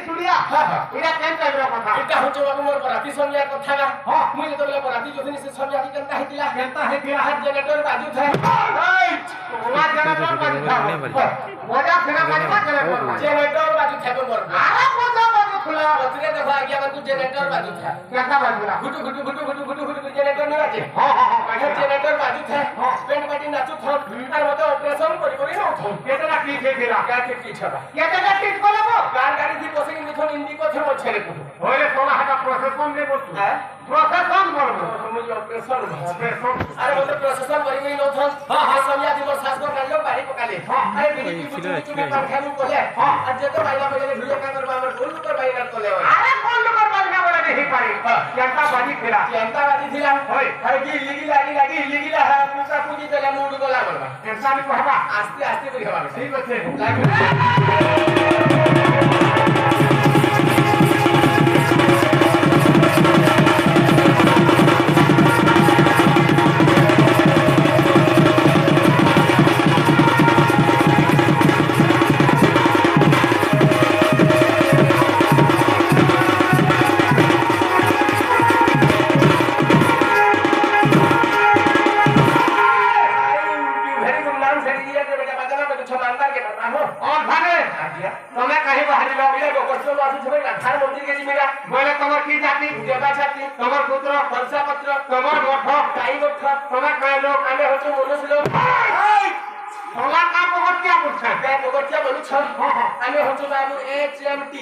ত্রিশুলিয়া এটা কেন টাইপর কথা এটা হচ্ছে বাবু মোর বরাতি সন্ধ্যা কথা না মুই যেতলে বরাতি যোদিন সে সন্ধ্যা কেনতা হেতিলা হাত জেনারেটর বাজু থাকে ওলা জেনারেটর বাজু থাকে মজা ফেরা বাজবা জেনারেটর বাজু থাকে মোর আরে মজা বাজু খুলা বতরে দেখো আগে আমাকে জেনারেটর বাজু থাকে কেনতা বাজুলা গুটু গুটু গুটু গুটু গুটু গুটু জেনারেটর নি বাজে আগে জেনারেটর বাজু থাকে স্পেন্ড পার্টি নাচু থর আর মতে অপারেশন করি করি না থর কেতনা কি ফেরা কাকে কি ছড়া কেতনা কি করবো কার গাড়ি দি বসে নিথন ইন্দি কথা মো ছেড়ে কো ওরে তোলা হাটা প্রসেসন দে বলছো হ্যাঁ প্রসেসন করবো মুই অপারেশন আরে মতে প্রসেসন করি কই ন থর সমিয়া দিব শাসন নালো বাড়ি পকালে আরে বিনি কি চুকে কাম খালু কোলে আর যেতে বাইরা বলে ভিডিও কামের বাবার কোন লোকের বাইরা কোলে আরে কোন লোকের বাইরা বলে দেখি পারি কেনতা বাজি ফেরা কেনতা বাজি দিলা হয় আরে কি লাগি ইলিগিলা হ্যাঁ পুকা পুজি দেলা মুড গলা বলবা কেনতা আমি কহবা আস্তে আস্তে করি হবা ঠিক আছে তোমার পুত্র পঞ্চাপত্র তোমার মঠ তাই মঠ তোমার কয় লোক আমি হচ্ছে মনুষ্য তোমার কাম পগটিয়া করছে তাই পগটিয়া বলুছ আমি হচ্ছে বাবু HMT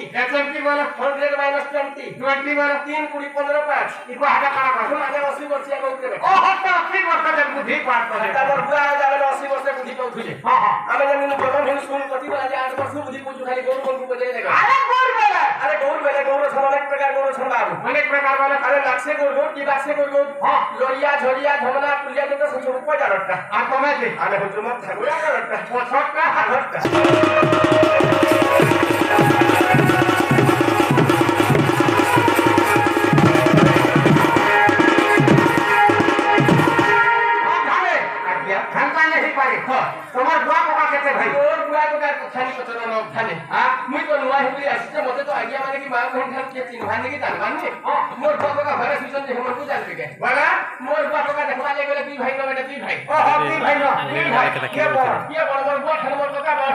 মানে 100 - 20 20 মানে 3 20 15 5 ইকো হাটা কারা করছ মানে 80 বর্ষ আগে উঠবে ও হতে 80 বর্ষ আগে বুদ্ধি পাঠ করে তারপর বুয়া যাবে 80 বর্ষ বুদ্ধি পাউছিলে আমি জানি না প্রথম হিন্দু স্কুল কতি আজ 8 বর্ষ বুদ্ধি পুজো খালি গৌর গৌর বজে লাগে আরে গৌর বেলা গৌর অনেক প্রকার গৌর বাবু অনেক প্রকার বলে আরে লাগছে গৌর কি লাগছে গৌর লরিয়া ঝরিয়া ধমলা কুলিয়া যেটা সব উপজারটা আর কমাইতে আমি হচ্ছে মত ঠাকুরা করটা ছটকা হালটা তোমার বুয়া পোকা কেতে ভাই ওর বুয়া পোকা খালি কচর ন খালি মুই তো নুয়া হেবি আসছে মতে তো আজ্ঞা মানে কি মা কোন খান কে চিন ভানে কি জান মানে মোর বুয়া পোকা ঘরে সুজন যে মোর বুঝাল কে বলা মোর বুয়া পোকা দেখবা লাগে গলে তুই ভাই ন বেটা তুই ভাই ও তুই ভাই ন তুই ভাই কে বড় মোর বুয়া খান মোর পোকা বড়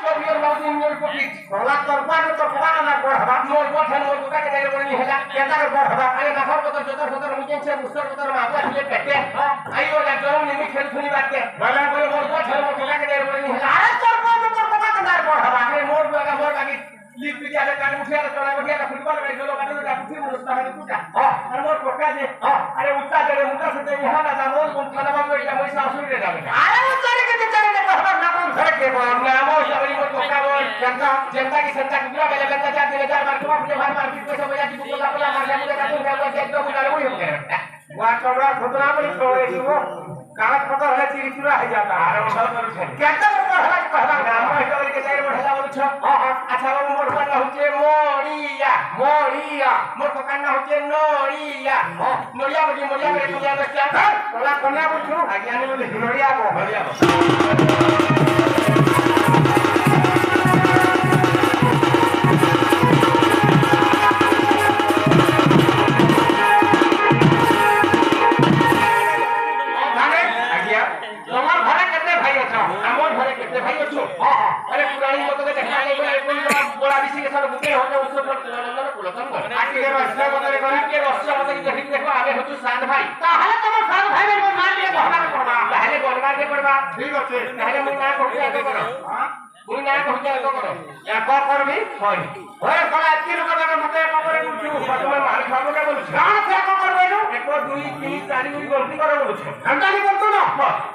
কবির বাবু মোর পকি বলা তোর বুয়া তো পোকা না বড় হবা মোর বুয়া খান মোর পোকা কে দেলে বড় নি হেলা কেদার বড় হবা আরে নাফর কত যত যত মুকেছে মুস্তর কত মা বুয়া ছিলে পেটে আইও না গরম নিমি খেল শুনি বাতে বলা বলে মোর বুয়া খান মোর পোকা কে দেলে বড় নি হেলা আরে তোর বুয়া তো তোর পোকা কে দার বড় হবা আরে মোর বুয়া মোর বাকি লিখ পিটি আরে কাট মুঠি আরে চলা মুঠি আরে ফুটবল রে গলো কাটু কা ফুটি মুস্তা হে তুটা আর মোর পোকা যে আরে উত্তা করে মুটা সতে ইহা না দা মোর কোন খানা বাবু এটা মই শাশুড়ি রে যাবে আরে ও চারে কে কহবা না কোন ঘরে কে বল না আমো সবরি মোর পোকা বল জনতা কি সন্তা কুকুরা বেলা বেলা যা দিলে যার মার তোমার যে ভার মার পিট কইছে বইয়া কি বলা বলা মার যাবো কাটু যাবো একদম বুলা ওই হবে ওয়া কবরা খতরা বলি কই দিবো কাগজ পত্র হলে চিরিচুরা হয়ে যাতা আর সব করছে কেতে বড় হলা কহবা না আমো সবরি কে চাই বড় হলা বলছ আচ্ছা বাবু মোর পোকা হচ্ছে মরিয়া মোর পোকা না হচ্ছে নরিয়া নরিয়া বলি মরিয়া রে নরিয়া বাচ্চা ওলা কন্যা বলছো আজ্ঞা নে বলি নরিয়া বো তোমার ঘরে কেতে ভাই আছো আমার ঘরে কেতে ভাই আছো আরে পুরানি মত কে দেখা নাই বলে কোন বড়া বেশি কে সব বুকে হতে উৎসব করতে নন্দন কুলতন করে আজকে রাস্তা বদলে করে কে রাস্তা বদলে দেখি দেখো আগে হতো সাদ ভাই তাহলে তোমার সাদ ভাই এর নাম নিয়ে বহনা করবা তাহলে বলবা কে করবা ঠিক আছে তাহলে মুই না করতে আগে করো মুই না করতে আগে করো এক করবি হয় ওরে কলা কি লোক দাদা মতে করে মুছু তুমি মাল খাবো কে বলছ না সে করবে না 1 2 3 4 গুলি গলতি করে বলছ আমি বলতো না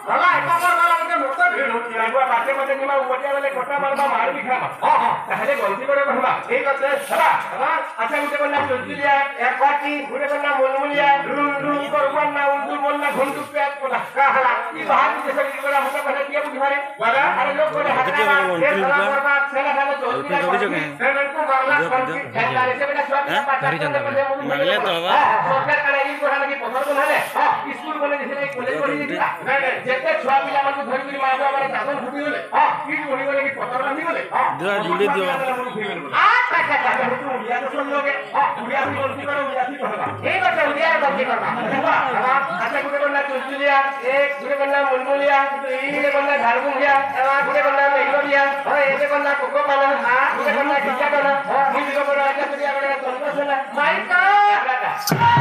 কলা এক করবা মতে মতে ভিড় হচ্ছে আগা বাতে মতে নিমা উপটিয়া বলে কোটা মারবা মার দি খাবা তাহলে গলতি করে বলবা ঠিক আছে চলা আচ্ছা মুতে বললাম চুলিয়া এক পাটি ঘুরে বললাম মলমুলিয়া রুম রুম করবা না উন্দু বলনা ঘন্টু পেট কোলা কাহলা কি বাহার দিতে সবই করে মতে বলে কি বুঝি মারে বাবা আরে লোক বলে হাতরা এ সালাম করবা ছেলে খালে জলদি ছেলে কো বাংলা কনফি খেলারে সে বেটা সব পাটা মাগলে তো বাবা সরকার কালে এই কোঠা লাগি পথর বনালে স্কুল বলে দিছে কলেজ বলে দিছিলা যেতে ছুয়া পিলা মানুষ ধরি ধরি মা বাবা মানে দাদন ফুটি গলে কি বলি গলে কি পথর লাগি গলে দিও জুড়ে দিও उड़िया तो सुन लोगे उड़िया भी गलती करो उड़िया भी कहोगा ठीक है उड़िया गलती करना अच्छा गुटे करना चुलचुलिया एक गुटे करना मुलमुलिया गुटे करना झाड़गुंडिया गुटे करना मेघरिया एक करना कोको पाना गुटे करना खिचा करना मुझे को बड़ा अच्छा तुझे बड़ा कौन सा सुना माइका